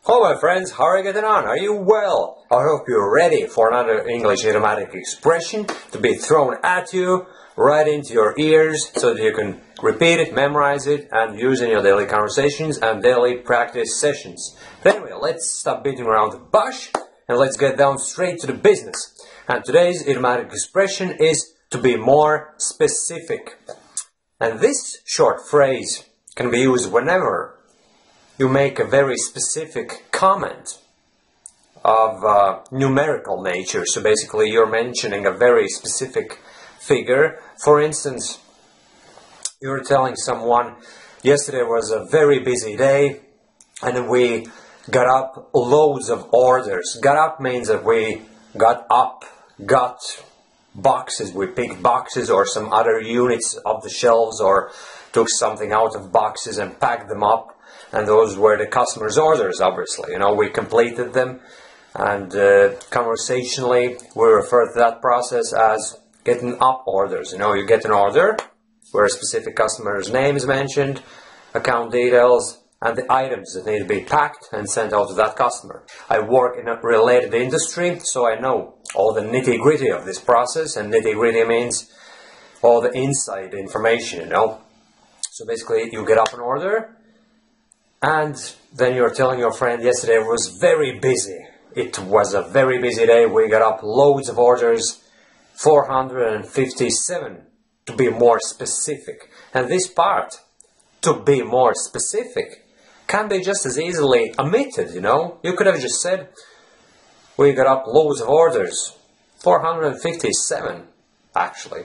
Hello my friends, how are you getting on? Are you well? I hope you're ready for another English idiomatic expression to be thrown at you, right into your ears, so that you can repeat it, memorize it, and use in your daily conversations and daily practice sessions. But anyway, let's stop beating around the bush and let's get down straight to the business. And today's idiomatic expression is to be more specific. And this short phrase can be used whenever you make a very specific comment of numerical nature. So basically you're mentioning a very specific figure. For instance, you're telling someone, yesterday was a very busy day and we got up loads of orders. Got up means that we got boxes, we picked boxes or some other units off the shelves or took something out of boxes and packed them up. And those were the customer's orders, obviously. You know, we completed them, and conversationally, we refer to that process as getting up orders. You know, you get an order where a specific customer's name is mentioned, account details, and the items that need to be packed and sent out to that customer. I work in a related industry, so I know all the nitty-gritty of this process, and nitty-gritty means all the inside information, you know. So basically, you get up an order, and then you're telling your friend, yesterday was very busy. It was a very busy day. We got up loads of orders, 457 to be more specific. And this part, to be more specific, can be just as easily omitted, you know. You could have just said, we got up loads of orders, 457 actually.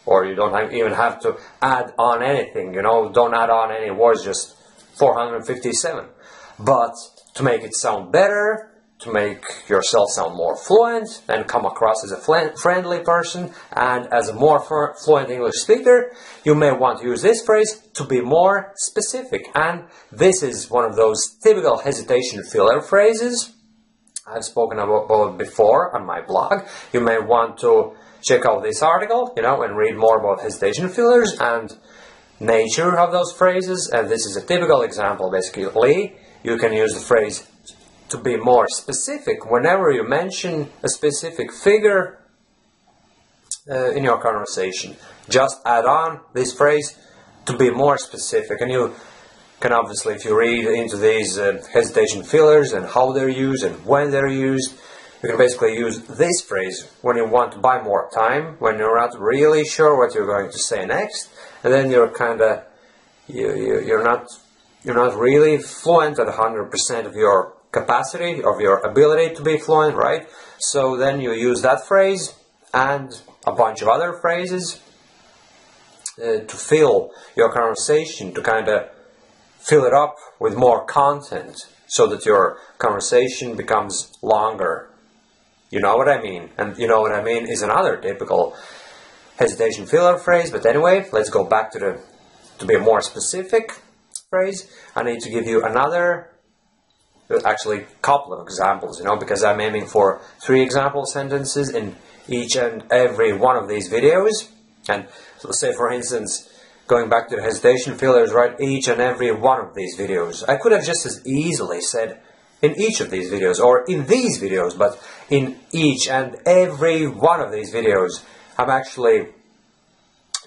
Or you don't even have to add on anything, you know. Don't add on any words, just 457. But to make it sound better, to make yourself sound more fluent and come across as a friendly person and as a more fluent English speaker, you may want to use this phrase to be more specific. And this is one of those typical hesitation filler phrases I've spoken about before on my blog. You may want to check out this article, you know, and read more about hesitation fillers and nature of those phrases. And this is a typical example. Basically, you can use the phrase to be more specific whenever you mention a specific figure in your conversation. Just add on this phrase to be more specific, and you can obviously, if you read into these hesitation fillers and how they're used and when they're used, you can basically use this phrase when you want to buy more time, when you're not really sure what you're going to say next, and then you're kind of you're not really fluent at 100% of your capacity, of your ability to be fluent, right? So then you use that phrase and a bunch of other phrases to fill your conversation, to kind of fill it up with more content so that your conversation becomes longer. You know what I mean? And you know what I mean is another typical hesitation filler phrase. But anyway, let's go back to the to be a more specific phrase. I need to give you another, actually couple of examples, you know, because I'm aiming for 3 example sentences in each and every one of these videos. And so say, for instance, going back to the hesitation fillers, right, each and every one of these videos. I could have just as easily said in each of these videos or in these videos, but in each and every one of these videos, I'm actually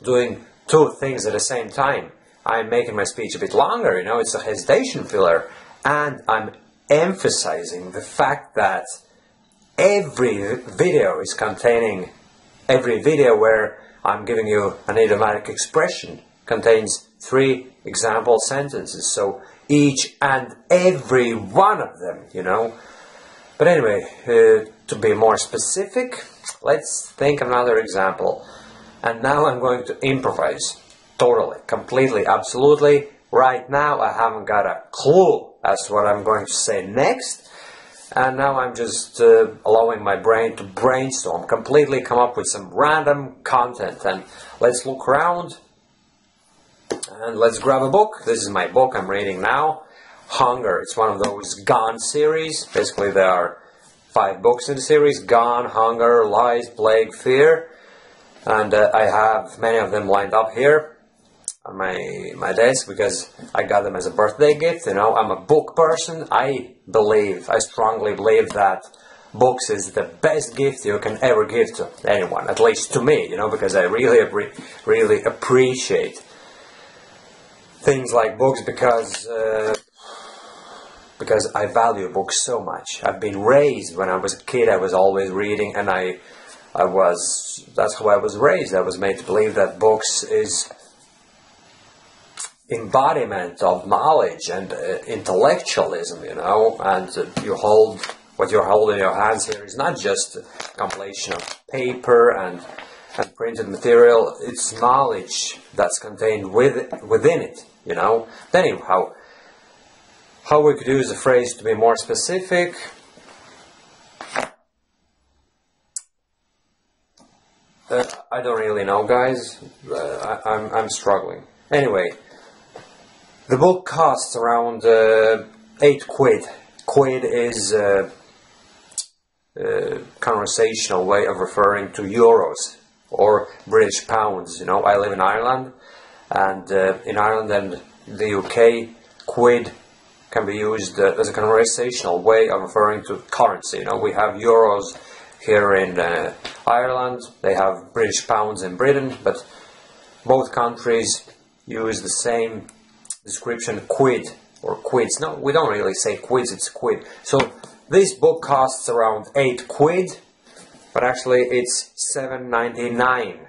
doing 2 things at the same time. I'm making my speech a bit longer, you know, it's a hesitation filler, and I'm emphasizing the fact that every video is containing, every video where I'm giving you an idiomatic expression contains 3 example sentences. So each and every one of them, you know. But anyway, to be more specific, let's think of another example. And now I'm going to improvise. Totally, completely, absolutely. Right now I haven't got a clue as to what I'm going to say next. And now I'm just allowing my brain to brainstorm, completely come up with some random content. And let's look around and let's grab a book. This is my book I'm reading now, Hunger. It's one of those Gone series. Basically there are 5 books in the series: Gone, Hunger, Lies, Plague, Fear. And I have many of them lined up here. on my desk because I got them as a birthday gift. You know, I'm a book person. I strongly believe that books is the best gift you can ever give to anyone, at least to me, you know, because I really appreciate things like books because I value books so much. I've been raised, when I was a kid, I was always reading, and that's how I was raised. I was made to believe that books is embodiment of knowledge and intellectualism, you know, and what you hold in your hands here is not just a compilation of paper and printed material, it's knowledge that's contained within it, you know. Anyhow, how we could use the phrase to be more specific? I don't really know, guys. I'm struggling. Anyway, the book costs around 8 quid. Quid is a conversational way of referring to euros or British pounds. You know, I live in Ireland, and in Ireland and the UK, quid can be used as a conversational way of referring to currency. You know, we have euros here in Ireland, they have British pounds in Britain, but both countries use the same description, quid or quids. No, we don't really say quids, it's quid. So this book costs around 8 quid, but actually it's 7.99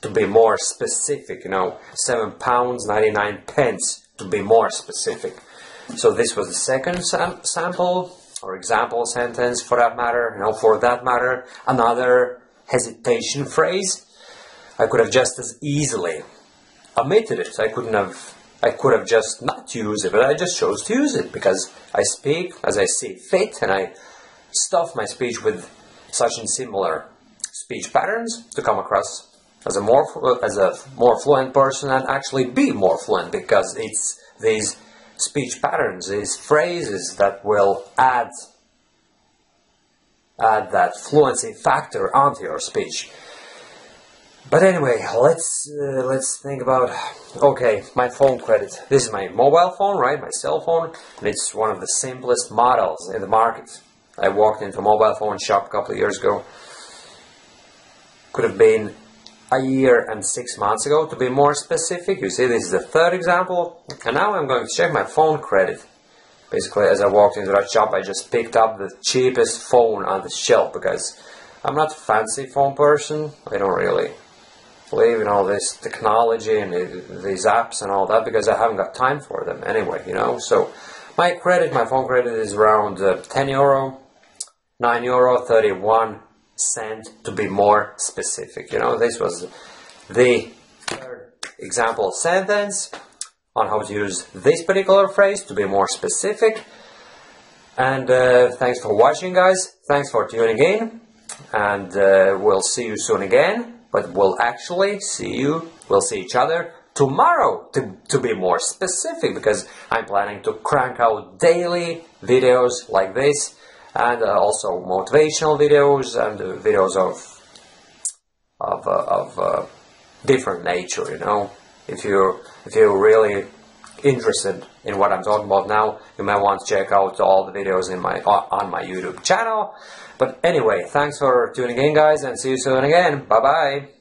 to be more specific, you know, £7.99 to be more specific. So this was the second sample, or example sentence for that matter. You know, for that matter, another hesitation phrase. I could have just as easily omitted it. I could have just not used it, but I just chose to use it because I speak as I see fit, and I stuff my speech with such and similar speech patterns to come across as a more fluent person and actually be more fluent, because it's these speech patterns, these phrases that will add that fluency factor onto your speech. But anyway, let's think about, okay, my phone credit. This is my mobile phone, right, my cell phone, and it's one of the simplest models in the market. I walked into a mobile phone shop a couple of years ago. Could have been a year and 6 months ago, to be more specific. You see, this is the third example, and now I'm going to check my phone credit. Basically, as I walked into that shop, I just picked up the cheapest phone on the shelf, because I'm not a fancy phone person. I don't really believe in all this technology and these apps and all that, because I haven't got time for them anyway, you know. So my phone credit is around 10 euro, 9 euro, 31 cent to be more specific. You know, this was the third example sentence on how to use this particular phrase to be more specific. And thanks for watching, guys. Thanks for tuning in, and we'll see you soon again. But we'll see each other tomorrow to be more specific, because I'm planning to crank out daily videos like this, and also motivational videos and videos of different nature. You know, if you're really interested in what I'm talking about now, you might want to check out all the videos on my YouTube channel. But anyway, thanks for tuning in, guys, and see you soon again. Bye bye.